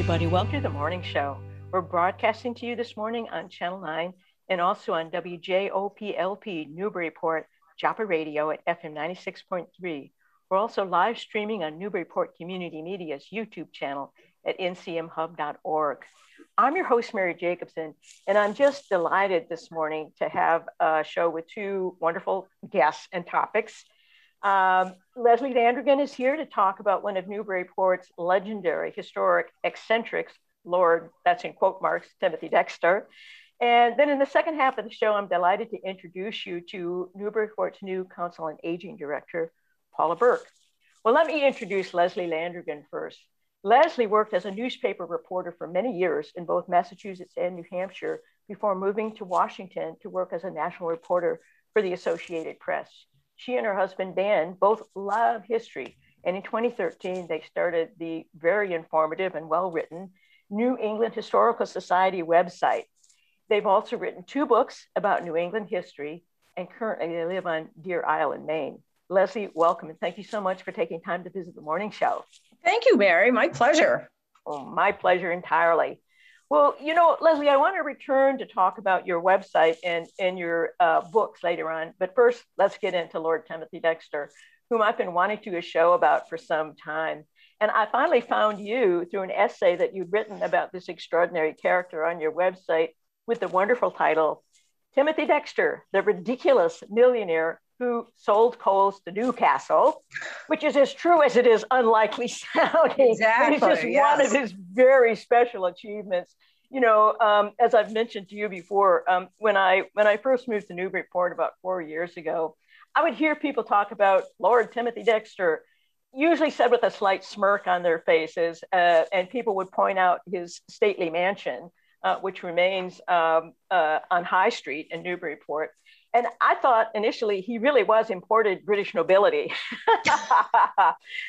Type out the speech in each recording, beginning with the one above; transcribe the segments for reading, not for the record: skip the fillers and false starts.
everybody. Welcome to the morning show. We're broadcasting to you this morning on Channel 9 and also on WJOPLP Newburyport Joppa Radio at FM 96.3. We're also live streaming on Newburyport Community Media's YouTube channel at ncmhub.org. I'm your host, Mary Jacobson, and I'm just delighted this morning to have a show with two wonderful guests and topics. Leslie Landrigan is here to talk about one of Newburyport's legendary historic eccentrics, Lord, that's in quote marks, Timothy Dexter. And then in the second half of the show, I'm delighted to introduce you to Newburyport's new Council on Aging Director, Paula Burke. Well, let me introduce Leslie Landrigan first. Leslie worked as a newspaper reporter for many years in both Massachusetts and New Hampshire before moving to Washington to work as a national reporter for the Associated Press. She and her husband, Dan, both love history. And in 2013, they started the very informative and well-written New England Historical Society website. They've also written 2 books about New England history, and currently they live on Deer Island, Maine. Leslie, welcome, and thank you so much for taking time to visit the morning show. Thank you, Mary. My pleasure. Oh, my pleasure entirely. Well, you know, Leslie, I want to return to talk about your website and your books later on. But first, let's get into Lord Timothy Dexter, whom I've been wanting to do a show about for some time. And I finally found you through an essay that you'd written about this extraordinary character on your website with the wonderful title, Timothy Dexter, the Ridiculous Millionaire Who Sold Coals to Newcastle, which is as true as it is unlikely sounding. Exactly, It's just one of his very special achievements. You know, as I've mentioned to you before, when I first moved to Newburyport about 4 years ago, I would hear people talk about Lord Timothy Dexter, usually said with a slight smirk on their faces, and people would point out his stately mansion, which remains on High Street in Newburyport. And I thought initially he really was imported British nobility.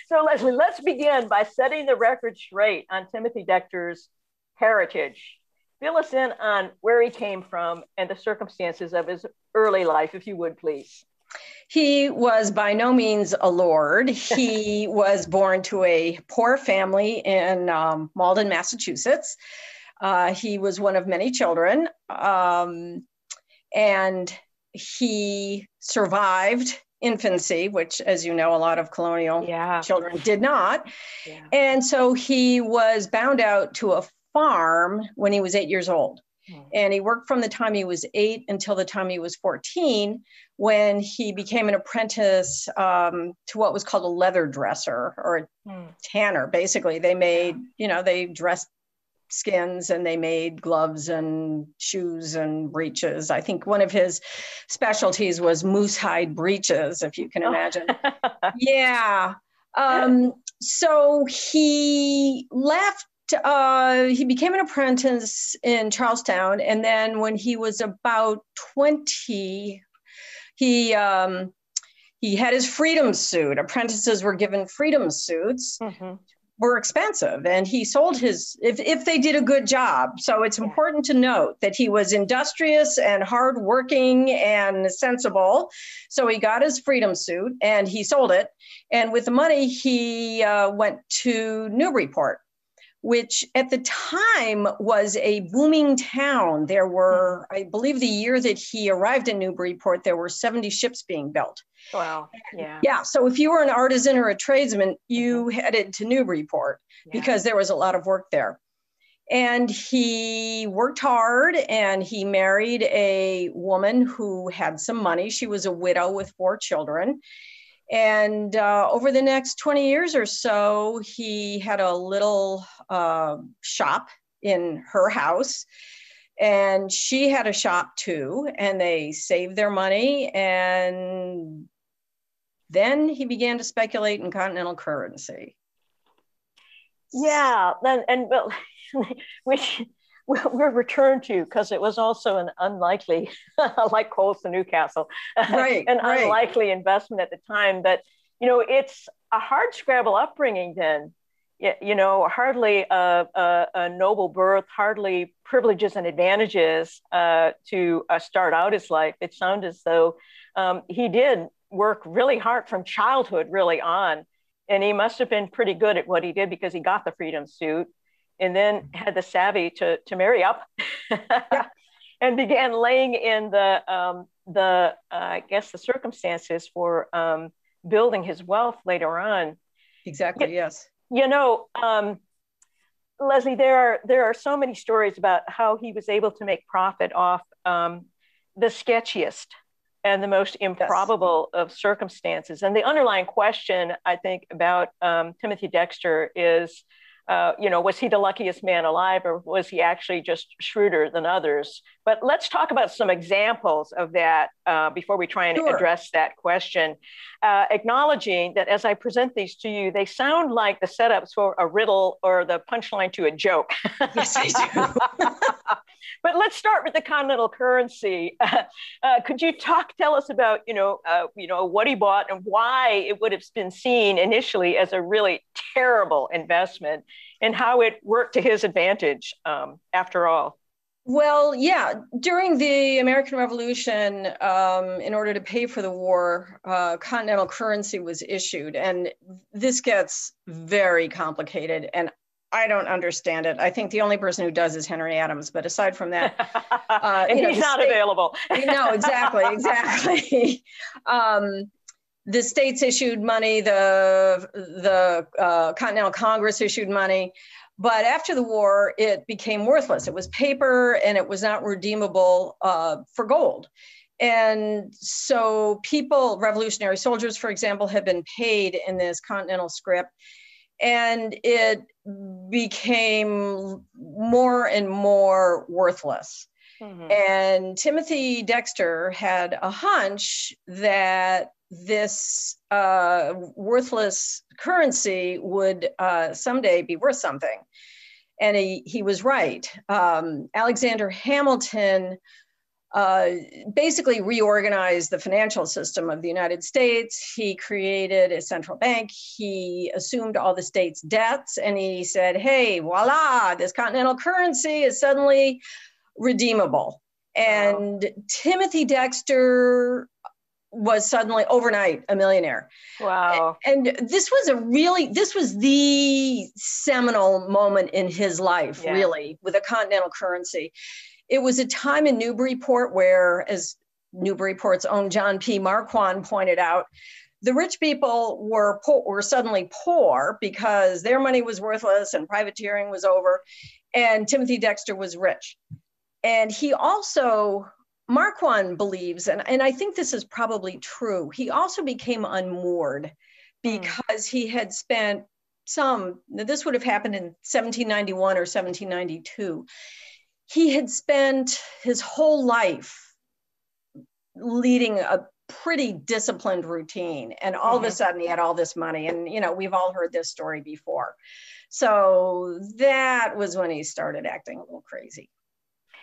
So Leslie, let's begin by setting the record straight on Timothy Dexter's heritage. Fill us in on where he came from and the circumstances of his early life, if you would, please. He was by no means a lord. He was born to a poor family in Malden, Massachusetts. He was one of many children, and he survived infancy, which, as you know, a lot of colonial children did not. Yeah. And so he was bound out to a farm when he was 8 years old. And he worked from the time he was 8 until the time he was 14, when he became an apprentice to what was called a leather dresser or a tanner. Basically, they made, you know, they dressed skins and they made gloves and shoes and breeches. I think one of his specialties was moose hide breeches, if you can imagine. Yeah. So he left. He became an apprentice in Charlestown, and then when he was about 20, he had his freedom suit. Apprentices were given freedom suits. Were expensive, and he sold his if they did a good job. So it's important to note that he was industrious and hardworking and sensible. So he got his freedom suit and he sold it, and with the money he went to Newburyport, which at the time was a booming town. There were, I believe the year that he arrived in Newburyport, there were 70 ships being built. Wow. Yeah. Yeah. So if you were an artisan or a tradesman, you headed to Newburyport because there was a lot of work there. And he worked hard and he married a woman who had some money. She was a widow with 4 children. And over the next 20 years or so, he had a little shop in her house. And she had a shop too, and they saved their money. And then he began to speculate in continental currency. Yeah, and well, which we'll return to, because it was also an unlikely, like coals to Newcastle, unlikely investment at the time. But, you know, it's a hard scrabble upbringing then. You know, hardly a noble birth, hardly privileges and advantages to start out his life. It sounds as though he did work really hard from childhood, really on. And he must have been pretty good at what he did, because he got the freedom suit. and then had the savvy to marry up and began laying in I guess the circumstances for building his wealth later on. Exactly. Yes. Leslie, there are so many stories about how he was able to make profit off the sketchiest and the most improbable of circumstances. And the underlying question, I think, about Timothy Dexter is, was he the luckiest man alive, or was he actually just shrewder than others? But let's talk about some examples of that before we try and address that question. Acknowledging that as I present these to you, they sound like the setups for a riddle or the punchline to a joke. Yes, they do. But let's start with the continental currency. Could you tell us about, what he bought and why it would have been seen initially as a really terrible investment, and how it worked to his advantage after all? Well, yeah, during the American Revolution, in order to pay for the war, continental currency was issued. And this gets very complicated, and I don't understand it. I think the only person who does is Henry Adams. But aside from that, and he's not available. No, exactly. The states issued money. The Continental Congress issued money. But after the war, it became worthless. It was paper, and it was not redeemable for gold. And so revolutionary soldiers, for example, have been paid in this continental scrip. And it became more and more worthless. Mm-hmm. And Timothy Dexter had a hunch that this worthless currency would someday be worth something. And he was right. Alexander Hamilton basically reorganized the financial system of the United States. He created a central bank. He assumed all the states' debts, and he said, hey, voila, this continental currency is suddenly redeemable. And wow. Timothy Dexter was suddenly overnight a millionaire. Wow. And this was the seminal moment in his life, really, with a continental currency. It was a time in Newburyport where, as Newburyport's own John P. Marquand pointed out, the rich people were suddenly poor because their money was worthless and privateering was over, and Timothy Dexter was rich. And he also, Marquand believes, and I think this is probably true, he also became unmoored because he had spent this would have happened in 1791 or 1792. He had spent his whole life leading a pretty disciplined routine. And all of a sudden he had all this money. And, we've all heard this story before. So that was when he started acting a little crazy.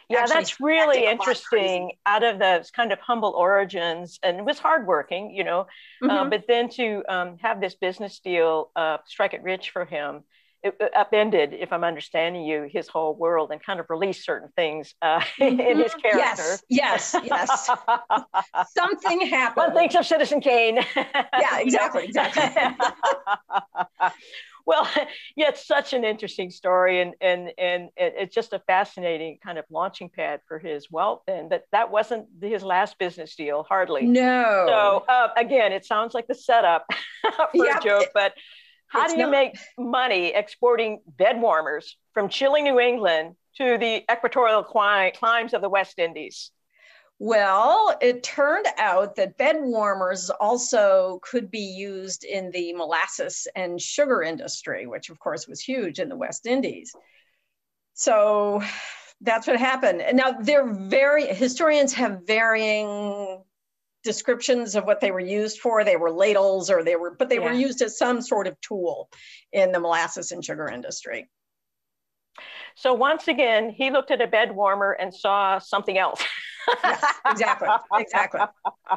Yeah, that's really interesting. Out of those kind of humble origins, and it was hardworking, but then to have this business deal strike it rich for him, it upended, if I'm understanding you, his whole world and kind of released certain things in his character. Yes. Something happened. One thinks of Citizen Kane. Yeah, exactly. Well, yeah, it's such an interesting story, and it's just a fascinating kind of launching pad for his wealth. And that wasn't his last business deal, hardly. No. So again, it sounds like the setup for a joke, but how do you make money exporting bed warmers from chilly New England to the equatorial climes of the West Indies? Well, it turned out that bed warmers also could be used in the molasses and sugar industry, which of course was huge in the West Indies. So that's what happened. And now historians have varying descriptions of what they were used for. They were ladles, or they were used as some sort of tool in the molasses and sugar industry. So once again, he looked at a bed warmer and saw something else. Yes, exactly.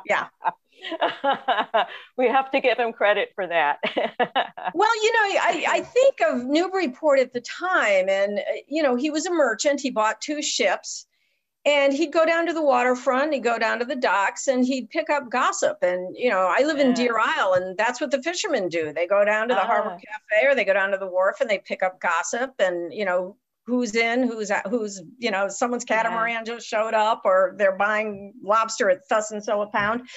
Yeah. We have to give him credit for that. Well, I think of Newburyport at the time, and, he was a merchant. He bought 2 ships, And he'd go down to the waterfront, he'd go down to the docks, and he'd pick up gossip. And, you know, I live in Deer Isle, and that's what the fishermen do. They go down to the Harbor Cafe, or they go down to the wharf, and they pick up gossip, and, you know, who's in, who's, you know, someone's catamaran just showed up, or they're buying lobster at thus and so a pound.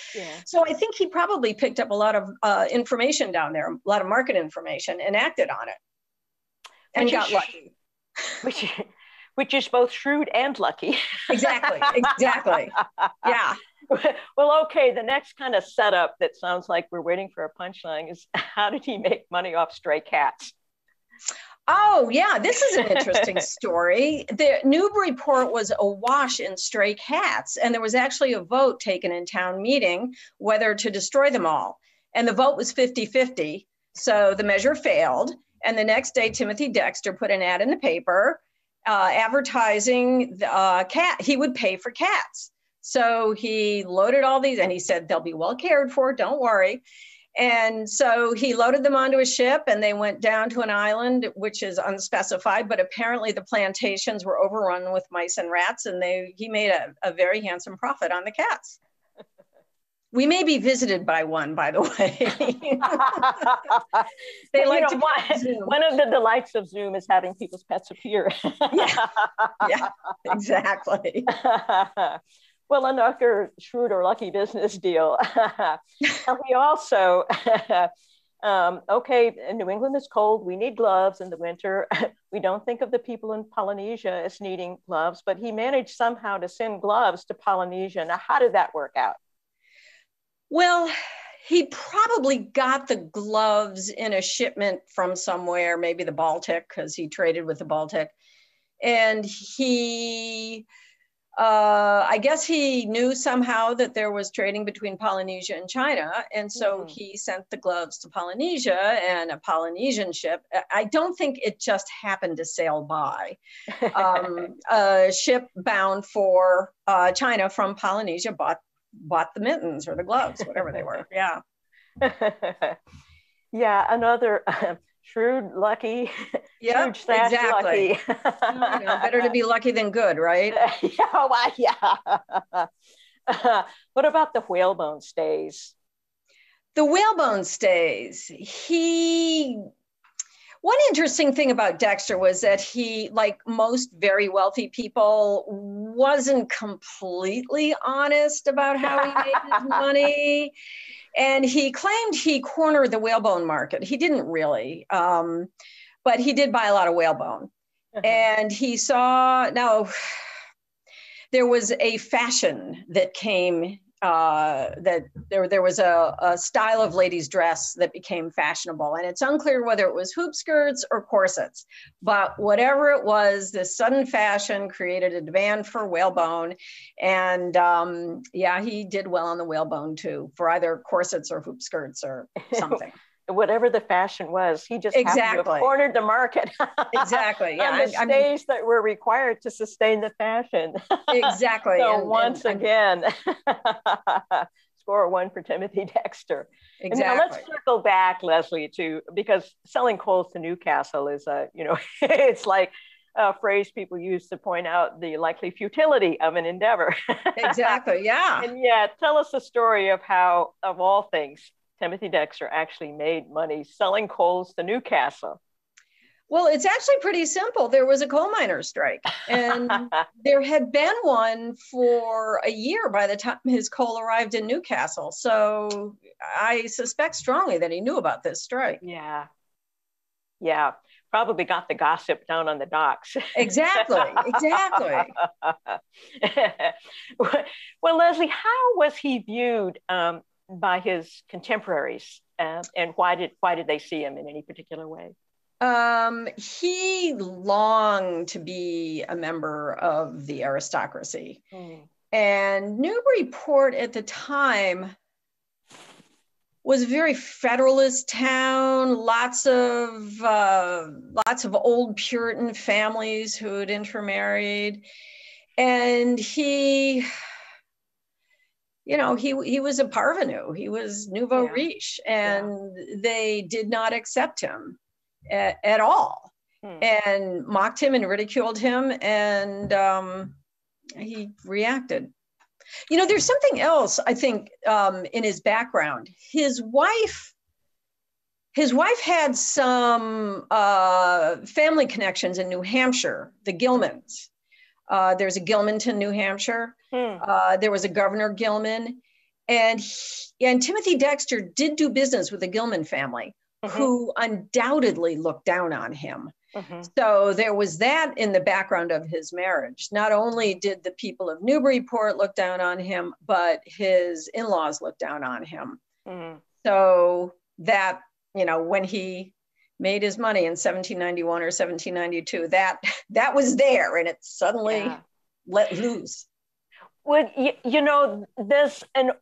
So I think he probably picked up a lot of information down there, a lot of market information, and acted on it, and got lucky. Which is both shrewd and lucky. Exactly. Yeah. Well, okay, the next kind of setup that sounds like we're waiting for a punchline is, how did he make money off stray cats? Oh, yeah, this is an interesting story. The Newburyport was awash in stray cats, and there was actually a vote taken in town meeting whether to destroy them all. And the vote was 50-50, so the measure failed. And the next day, Timothy Dexter put an ad in the paper advertising the cat. He would pay for cats. So he loaded all these, and he said, they'll be well cared for, don't worry. And so he loaded them onto a ship, and they went down to an island, which is unspecified, but apparently the plantations were overrun with mice and rats, and he made a very handsome profit on the cats. We may be visited by one, by the way. They like to one of the delights of Zoom is having people's pets appear. Yeah, exactly. Well, another shrewd or lucky business deal. And we also, okay, New England is cold. We need gloves in the winter. We don't think of the people in Polynesia as needing gloves, but he managed somehow to send gloves to Polynesia. Now, how did that work out? Well, he probably got the gloves in a shipment from somewhere, maybe the Baltic, because he traded with the Baltic. And I guess he knew somehow that there was trading between Polynesia and China. And so he sent the gloves to Polynesia, and a Polynesian ship. I don't think it just happened to sail by. A ship bound for China from Polynesia bought the mittens or the gloves, whatever they were. Yeah. Yeah, another shrewd, lucky, shrewd / exactly. Lucky. Better to be lucky than good, right? Yeah. What about the whalebone stays? The whalebone stays. One interesting thing about Dexter was that he, like most very wealthy people, wasn't completely honest about how he made his money. And he claimed he cornered the whalebone market. He didn't really, but he did buy a lot of whalebone. And he saw, now there was a fashion that came, that there was a style of ladies' dress that became fashionable, and it's unclear whether it was hoop skirts or corsets, but whatever it was, this sudden fashion created a demand for whalebone, and yeah, he did well on the whalebone too, for either corsets or hoop skirts or something. Whatever the fashion was, he just happened to have cornered the market. Exactly. Yeah. And the stays that were required to sustain the fashion. Exactly. So once again, score one for Timothy Dexter. Exactly. And now let's circle back, Leslie, because selling coals to Newcastle is it's like a phrase people use to point out the likely futility of an endeavor. Exactly. Yeah. And yet, tell us the story of how, of all things, Timothy Dexter actually made money selling coals to Newcastle. Well, it's actually pretty simple. There was a coal miners' strike, and there had been one for a year by the time his coal arrived in Newcastle. So I suspect strongly that he knew about this strike. Yeah. Yeah. Probably got the gossip down on the docks. Exactly. Exactly. Well, Leslie, how was he viewed by his contemporaries, and why did they see him in any particular way? He longed to be a member of the aristocracy. And Newburyport at the time was a very federalist town, lots of old Puritan families who had intermarried. And he was a parvenu. He was nouveau riche, and they did not accept him at all, and mocked him and ridiculed him. And he reacted. You know, there's something else, I think, in his background. His wife had some family connections in New Hampshire, the Gilmans. There's a Gilmanton, New Hampshire. There was a Governor Gilman. And Timothy Dexter did do business with the Gilman family, who undoubtedly looked down on him. So there was that in the background of his marriage. Not only did the people of Newburyport look down on him, but his in-laws looked down on him. So that, you know, when he made his money in 1791 or 1792, that was there, and it suddenly let loose. Well, you know, that's an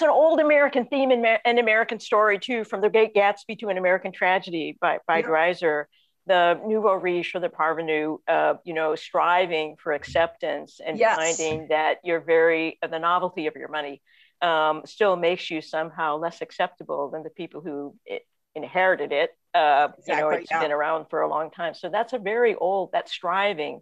old American theme in an American story too, from The Great Gatsby to An American Tragedy by Dreiser. The nouveau riche or the parvenu, you know, striving for acceptance and finding that the novelty of your money still makes you somehow less acceptable than the people who inherited it. You know, it's been around for a long time. So that's a very old, that striving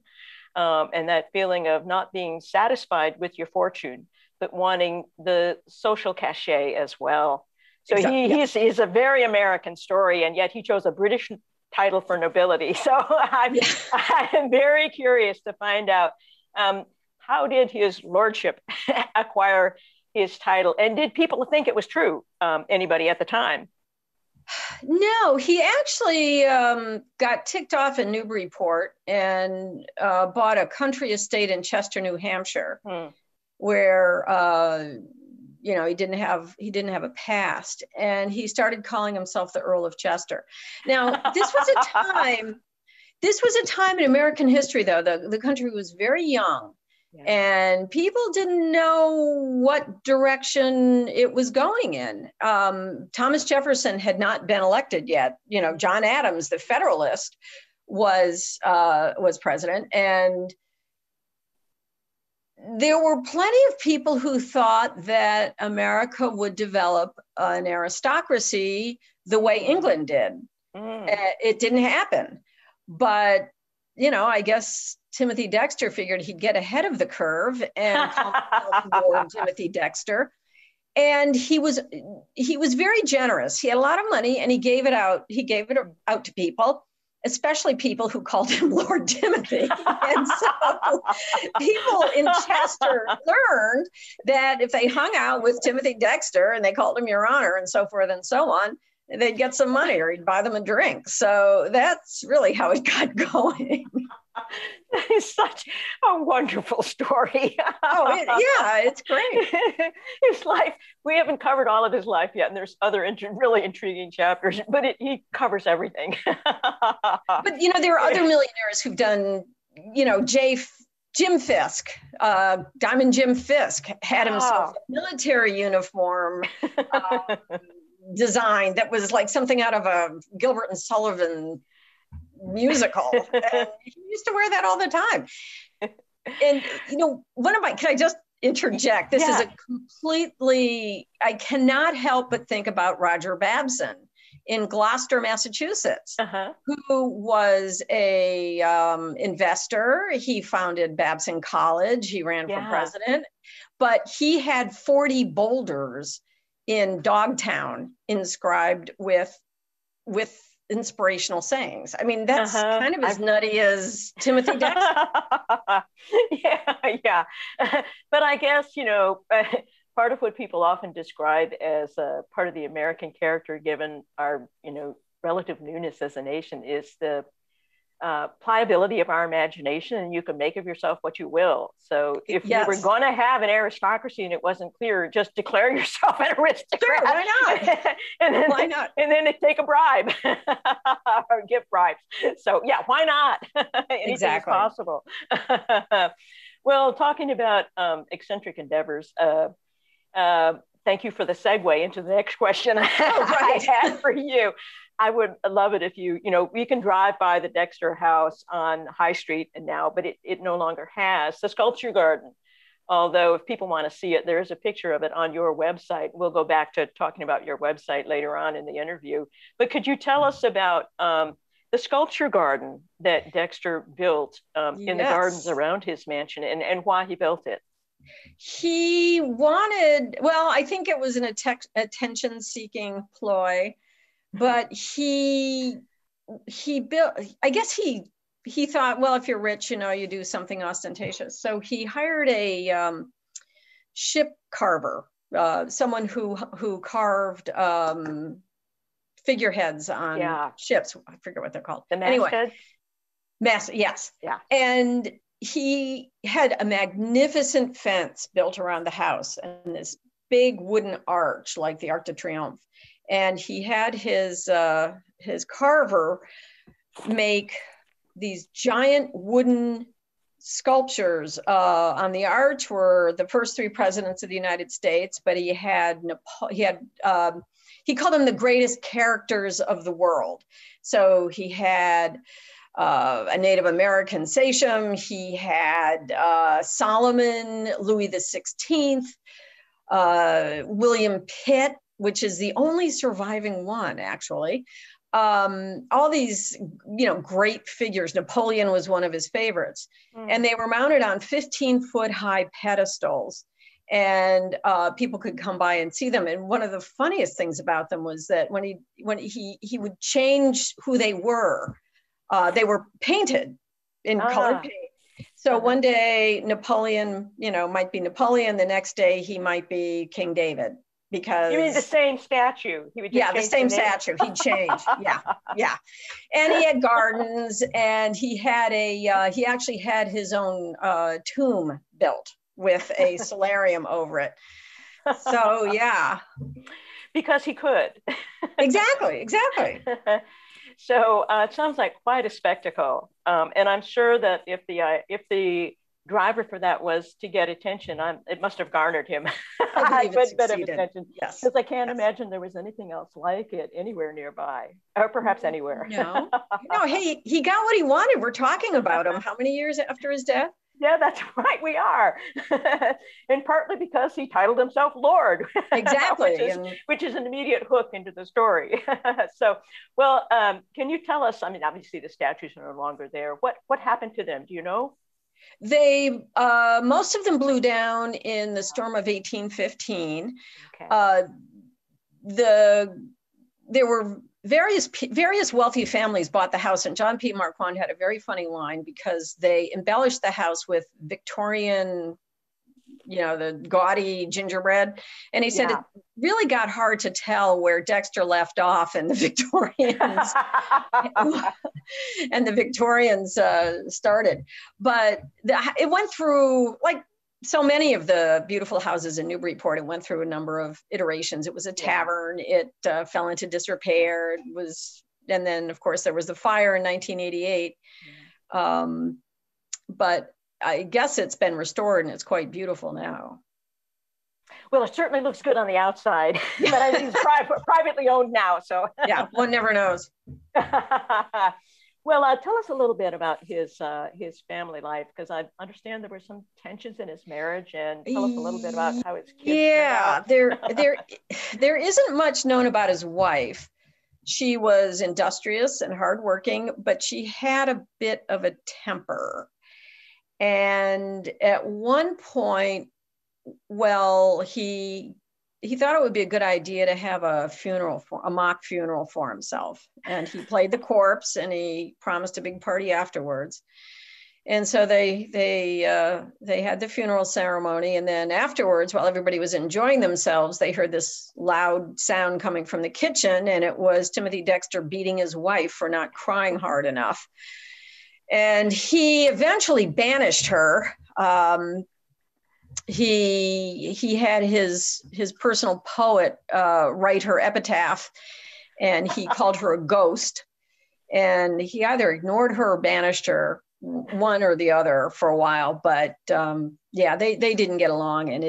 and that feeling of not being satisfied with your fortune, but wanting the social cachet as well. So he's a very American story, and yet he chose a British title for nobility. So I'm very curious to find out how did his lordship acquire his title, and did people think it was true? Anybody at the time? No, he actually got ticked off in Newburyport and bought a country estate in Chester, New Hampshire, where you know, he didn't have a past, and he started calling himself the Earl of Chester. Now, this was a time in American history, though. The country was very young, and people didn't know what direction it was going in. Thomas Jefferson had not been elected yet. You know, John Adams, the Federalist, was president, and there were plenty of people who thought that America would develop an aristocracy the way England did. It didn't happen. But, you know, I guess Timothy Dexter figured he'd get ahead of the curve and call himself Lord Timothy Dexter. And he was very generous. He had a lot of money, and he gave it out. He gave it out to people, especially people who called him Lord Timothy. And so people in Chester learned that if they hung out with Timothy Dexter and they called him Your Honor and so forth and so on, they'd get some money, or he'd buy them a drink. So that's really how it got going. That is such a wonderful story. It's great. His life, we haven't covered all of his life yet, and there's other really intriguing chapters, but he covers everything. But, you know, there are other millionaires who've done, you know, Jim Fisk, Diamond Jim Fisk had himself a military uniform design that was like something out of a Gilbert and Sullivan musical. And he used to wear that all the time. And, you know, can I just interject? This is a completely, I cannot help but think about Roger Babson in Gloucester, Massachusetts, who was a investor. He founded Babson College. He ran for president, but he had 40 boulders in Dogtown inscribed with inspirational sayings. I mean, that's kind of as nutty as Timothy Dexter. But I guess, you know, part of what people often describe as part of the American character, given our, you know, relative newness as a nation, is the pliability of our imagination, and you can make of yourself what you will. So if you were going to have an aristocracy and it wasn't clear, just declare yourself an aristocrat. Sure, why not? Why not? And then take a bribe or give bribes. So why not? Anything is possible. Well, talking about eccentric endeavors, thank you for the segue into the next question I had for you. I would love it if you know, we can drive by the Dexter House on High Street and now, but it no longer has the sculpture garden. Although if people want to see it, there is a picture of it on your website. We'll go back to talking about your website later on in the interview. But could you tell us about the the sculpture garden that Dexter built in the gardens around his mansion, and why he built it. He wanted, well, I think it was an attention-seeking ploy, but he built, I guess he thought, well, if you're rich, you know, you do something ostentatious. So he hired a ship carver, someone who carved figureheads on ships. I forget what they're called. The masthead? Yes. Yeah. And he had a magnificent fence built around the house and this big wooden arch, like the Arc de Triomphe. And he had his carver make these giant wooden sculptures. On the arch were the first three presidents of the United States, but he called them the greatest characters of the world. So he had a Native American sachem. He had Solomon, Louis XVI, William Pitt, which is the only surviving one, actually. All these, you know, great figures. Napoleon was one of his favorites. And they were mounted on 15-foot high pedestals. And people could come by and see them. And one of the funniest things about them was that when he would change who they were painted in colored paint. So one day Napoleon, you know, might be Napoleon. The next day he might be King David. Because you mean the same statue? He would just the same statue. He'd change. Yeah. And he had gardens, and he actually had his own tomb built with a solarium over it. So yeah, because he could. Exactly. So it sounds like quite a spectacle, and I'm sure that if the driver for that was to get attention, it must have garnered him a good bit of attention. Yes, because I can't imagine there was anything else like it anywhere nearby, or perhaps anywhere. No. He got what he wanted. We're talking about him. How many years after his death? Yeah, that's right. We are, and partly because he titled himself Lord. Exactly, which is an immediate hook into the story. So, well, can you tell us? I mean, obviously the statues are no longer there. What happened to them? Do you know? They most of them blew down in the storm of 1815. Okay. There were various wealthy families bought the house, and John P. Marquand had a very funny line because they embellished the house with Victorian, you know, the gaudy gingerbread. And he said it really got hard to tell where Dexter left off and the Victorians and the Victorians started. But it went through, like so many of the beautiful houses in Newburyport, it went through a number of iterations. It was a tavern. It fell into disrepair. And then of course there was the fire in 1988. But I guess it's been restored and it's quite beautiful now. Well, it certainly looks good on the outside, but I think it's privately owned now. So yeah, one never knows. Well, tell us a little bit about his family life, because I understand there were some tensions in his marriage, and tell us a little bit about how his kids. Yeah, there isn't much known about his wife. She was industrious and hardworking, but she had a bit of a temper. And at one point, well, he thought it would be a good idea to have a mock funeral for himself. And he played the corpse, and he promised a big party afterwards. And so they had the funeral ceremony. And then afterwards, while everybody was enjoying themselves, they heard this loud sound coming from the kitchen. And it was Timothy Dexter beating his wife for not crying hard enough. And he eventually banished her. He had his personal poet write her epitaph, and he called her a ghost. And he either ignored her or banished her, one or the other, for a while. But they didn't get along. And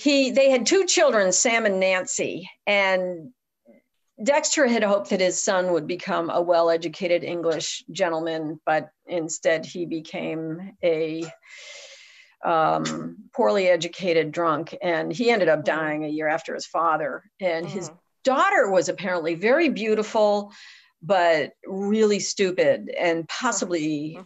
they had two children, Sam and Nancy. And Dexter had hoped that his son would become a well-educated English gentleman, but instead he became a poorly educated drunk, and he ended up dying a year after his father. And his daughter was apparently very beautiful, but really stupid and possibly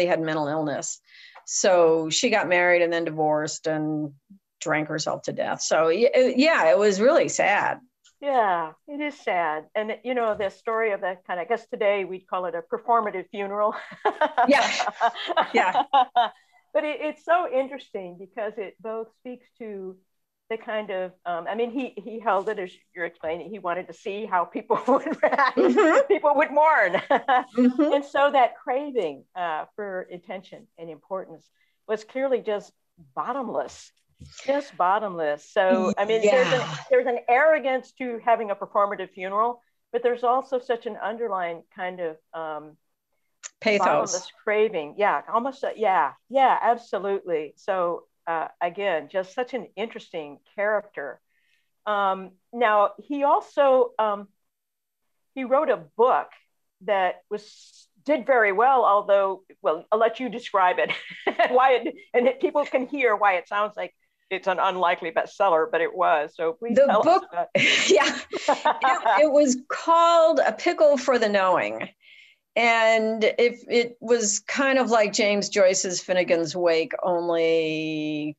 had mental illness. So she got married and then divorced and drank herself to death. So yeah, it was really sad. Yeah, it is sad. And, you know, the story of that kind of, I guess today we'd call it a performative funeral. Yeah. Yeah. But it's so interesting because it both speaks to the kind of, I mean, he held it, as you're explaining, he wanted to see how people would react, people would mourn. And so that craving for attention and importance was clearly just bottomless. Just bottomless. So, I mean, there's an arrogance to having a performative funeral, but there's also such an underlying kind of pathos, bottomless craving. Yeah, almost. Yeah, absolutely. So, again, just such an interesting character. Now, he also he wrote a book that did very well, although, well, I'll let you describe it and people can hear why it sounds like it's an unlikely bestseller, but it was. So please tell us about it. Yeah, it was called A Pickle for the Knowing. And it was kind of like James Joyce's Finnegan's Wake, only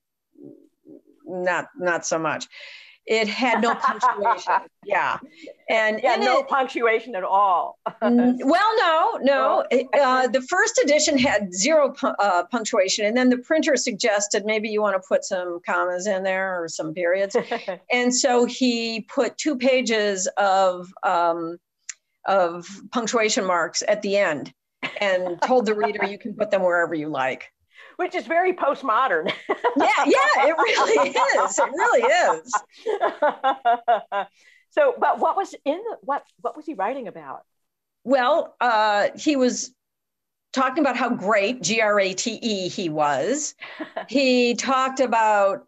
not so much. It had no punctuation. Yeah. And no punctuation at all. Well, no. The first edition had zero punctuation. And then the printer suggested maybe you want to put some commas in there or some periods. And so he put 2 pages of punctuation marks at the end and told the reader you can put them wherever you like. Which is very postmodern. yeah, it really is. It really is. So, but what was what was he writing about? Well, he was talking about how great, G-R-A-T-E, he was. He talked about,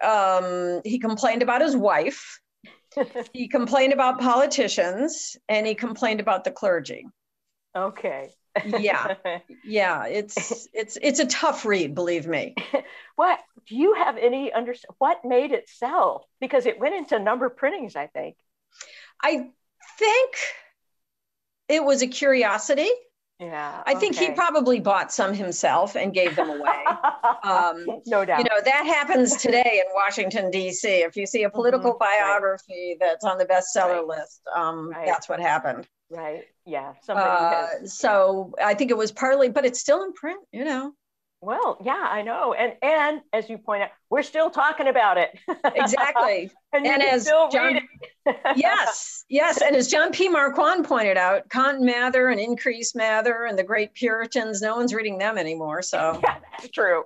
he complained about his wife. He complained about politicians, and he complained about the clergy. Okay. Yeah. It's a tough read, believe me. What do you have any what made it sell? Because it went into number printings, I think. I think it was a curiosity. Yeah. I think he probably bought some himself and gave them away. No doubt. You know, that happens today in Washington, D.C. If you see a political biography that's on the bestseller list, that's what happened. Right. Yeah. So I think it was partly, but it's still in print, you know. Well, yeah, I know. And as you point out, we're still talking about it. Exactly. and as still read it. yes. And as John P. Marquand pointed out, Cotton Mather and Increase Mather and the great Puritans, no one's reading them anymore. So yeah, that's true.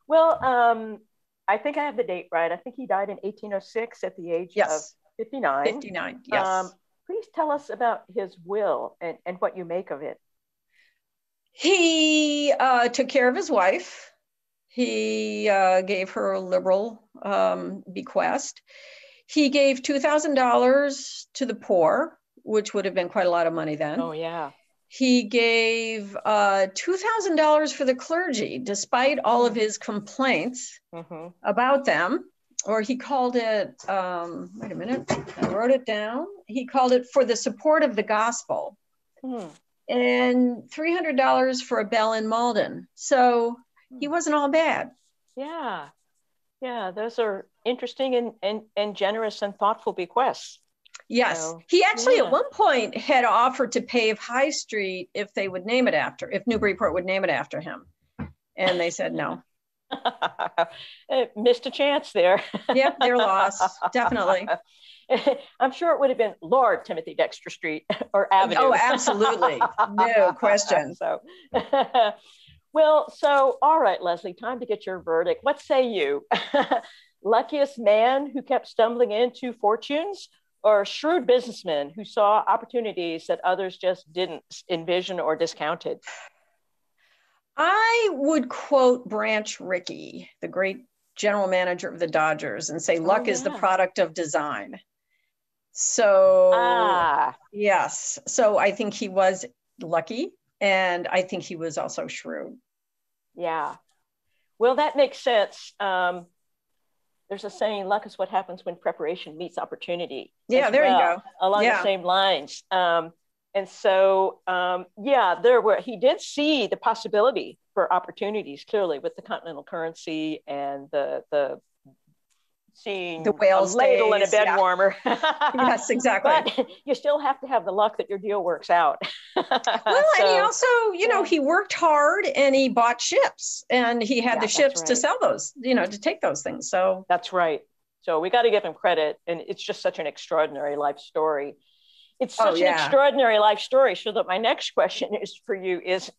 Well, I think I have the date right. I think he died in 1806 at the age of 59. 59, yes. Please tell us about his will and what you make of it. He took care of his wife. He gave her a liberal bequest. He gave $2,000 to the poor, which would have been quite a lot of money then. Oh, yeah. He gave $2,000 for the clergy, despite all of his complaints about them. Or he called it, wait a minute, I wrote it down. He called it for the support of the gospel. And $300 for a bell in Malden. So he wasn't all bad. Yeah. Yeah, those are interesting and generous and thoughtful bequests. Yes. So, he actually at one point had offered to pave High Street if they would name it after, if Newburyport would name it after him. And they said no. Missed a chance there. Yep, they're lost, definitely. I'm sure it would have been Lord Timothy Dexter Street or Avenue. Oh, absolutely. No question. So, well, so, all right, Leslie, time to get your verdict. What say you? Luckiest man who kept stumbling into fortunes, or shrewd businessman who saw opportunities that others just didn't envision or discounted? I would quote Branch Rickey, the great general manager of the Dodgers, and say luck is the product of design. So, yes. So I think he was lucky, and I think he was also shrewd. Yeah. Well, that makes sense. there's a saying, luck is what happens when preparation meets opportunity. Yeah, there you go. Along the same lines. And so, he did see the possibility for opportunities clearly with the continental currency and the seeing the whales a ladle and a bed warmer. Yes, exactly. But you still have to have the luck that your deal works out. Well, and he also, he worked hard and he bought ships and he had the ships to sell those, to take those things. So that's right. So we got to give him credit. And it's just such an extraordinary life story. It's such an extraordinary life story. So that my next question is for you is,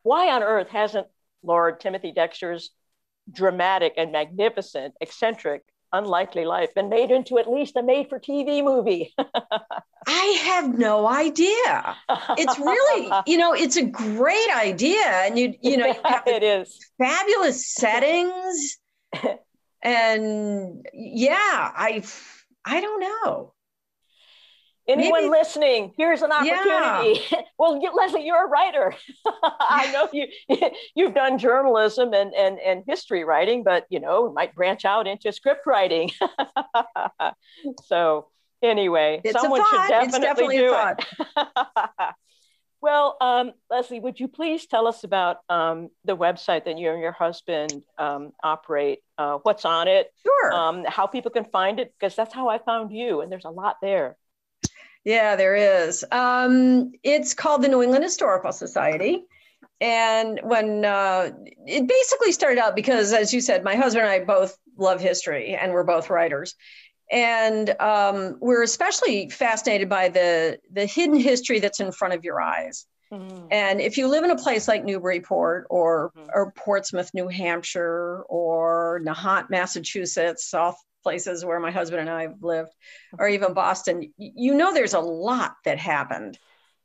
why on earth hasn't Lord Timothy Dexter's dramatic and magnificent, eccentric, unlikely life been made into at least a made-for-TV movie? I have no idea. It's really, it's a great idea, and you have it is fabulous settings, and I don't know. Anyone listening, here's an opportunity. Yeah. Well, Leslie, you're a writer. I know you've done journalism and history writing, but, might branch out into script writing. So anyway, someone should definitely do it. Well, Leslie, would you please tell us about the website that you and your husband operate? What's on it? Sure. How people can find it, because that's how I found you, and there's a lot there. Yeah, there is. It's called the New England Historical Society. And when it basically started out because, as you said, my husband and I both love history and we're both writers. And we're especially fascinated by the hidden history that's in front of your eyes. Mm-hmm. And if you live in a place like Newburyport or Portsmouth, New Hampshire, or Nahant, Massachusetts, all places where my husband and I have lived, or even Boston, there's a lot that happened.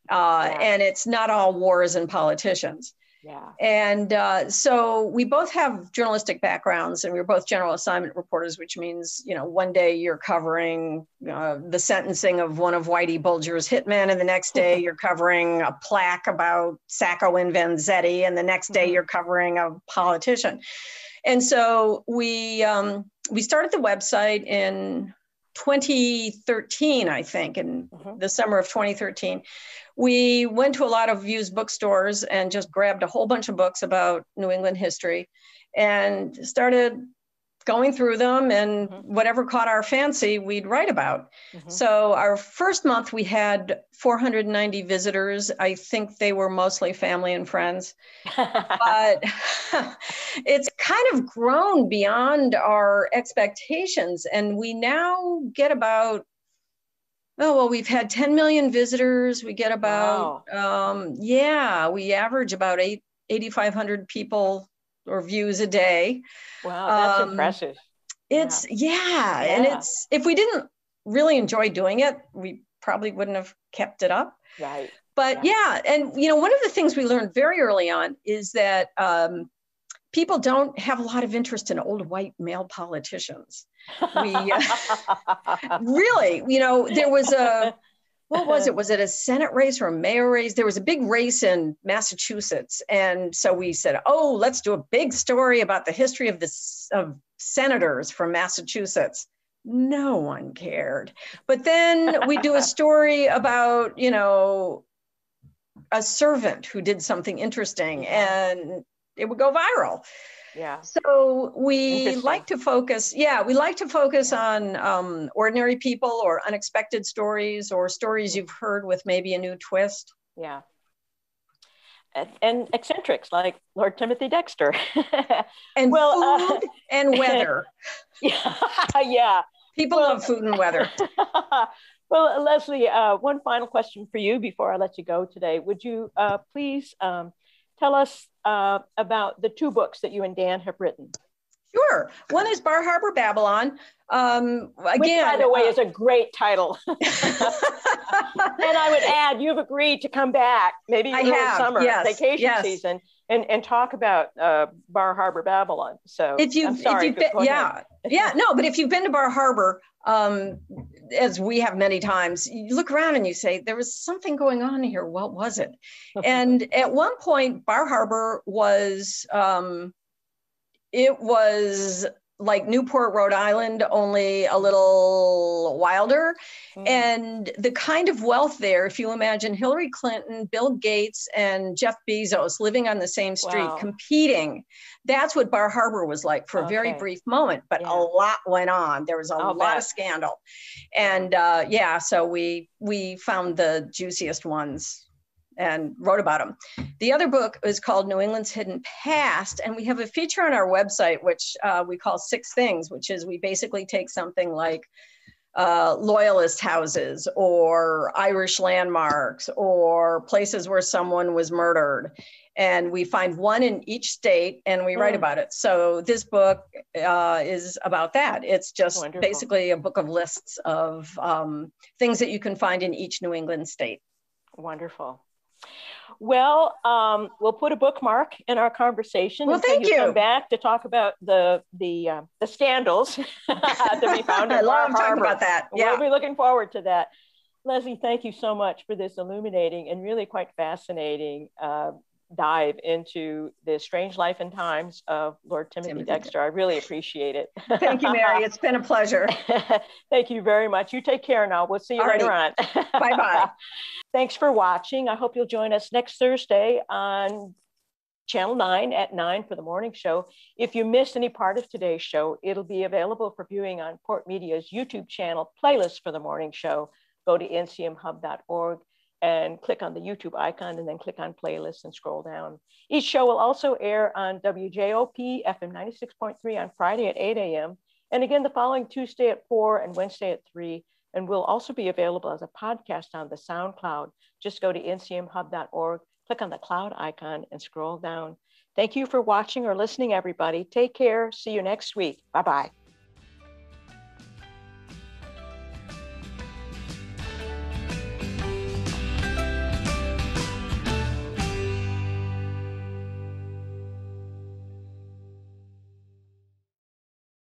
And it's not all wars and politicians. Yeah. And so we both have journalistic backgrounds, and we're both general assignment reporters, which means, one day you're covering the sentencing of one of Whitey Bulger's hitmen, and the next day you're covering a plaque about Sacco and Vanzetti, and the next day you're covering a politician. And so we started the website in 2013, I think, in the summer of 2013. We went to a lot of used bookstores and just grabbed a whole bunch of books about New England history and started going through them, and whatever caught our fancy, we'd write about. So our first month, we had 490 visitors. I think they were mostly family and friends, but it's kind of grown beyond our expectations. And we now get about, we've had 10 million visitors. We get about, we average about 8,500 people or views a day. Wow, that's impressive. It's and it's, if we didn't really enjoy doing it, we probably wouldn't have kept it up. Right. But and one of the things we learned very early on is that people don't have a lot of interest in old white male politicians. We really, there was a, what was it? Was it a Senate race or a mayor race? There was a big race in Massachusetts. And so we said, let's do a big story about the history of senators from Massachusetts. No one cared. But then we do a story about, a servant who did something interesting, and it would go viral. Yeah. So we like to focus, on ordinary people or unexpected stories or stories you've heard with maybe a new twist. Yeah. And eccentrics like Lord Timothy Dexter. And food and weather. Yeah. People love food and weather. Well, Leslie, one final question for you before I let you go today. Would you please tell us about the two books that you and Dan have written? Sure. One is Bar Harbor Babylon. Again, which, by the way, is a great title. And I would add, you've agreed to come back, maybe in the summer vacation season, and talk about Bar Harbor Babylon. So but if you've been to Bar Harbor, as we have many times, you look around and you say, there was something going on here. What was it? And at one point, Bar Harbor was, it was like Newport, Rhode Island, only a little wilder. And the kind of wealth there, if you imagine Hillary Clinton, Bill Gates, and Jeff Bezos living on the same street, competing, that's what Bar Harbor was like for a very brief moment, but a lot went on. There was a lot of scandal. And so we found the juiciest ones and wrote about them. The other book is called New England's Hidden Past. And we have a feature on our website, which we call 6 Things, which is we basically take something like loyalist houses or Irish landmarks or places where someone was murdered. And we find one in each state and we write about it. So this book is about that. It's just basically a book of lists of things that you can find in each New England state. Wonderful. Well, we'll put a bookmark in our conversation. Well, thank you. Come back to talk about the scandals to be found in I love Bar talking about that. We'll be looking forward to that. Leslie, thank you so much for this illuminating and really quite fascinating dive into the strange life and times of Lord Timothy Dexter. I really appreciate it. Thank you, Mary. It's been a pleasure. Thank you very much. You take care now. We'll see you later on. Bye-bye. Thanks for watching. I hope you'll join us next Thursday on Channel 9 at 9 for the morning show. If you missed any part of today's show, it'll be available for viewing on Port Media's YouTube channel playlist for the morning show. Go to ncmhub.org and click on the YouTube icon and then click on playlists and scroll down. Each show will also air on WJOP FM 96.3 on Friday at 8 a.m. And again, the following Tuesday at 4 and Wednesday at 3. And will also be available as a podcast on the SoundCloud. Just go to ncmhub.org, click on the cloud icon and scroll down. Thank you for watching or listening, everybody. Take care. See you next week. Bye-bye.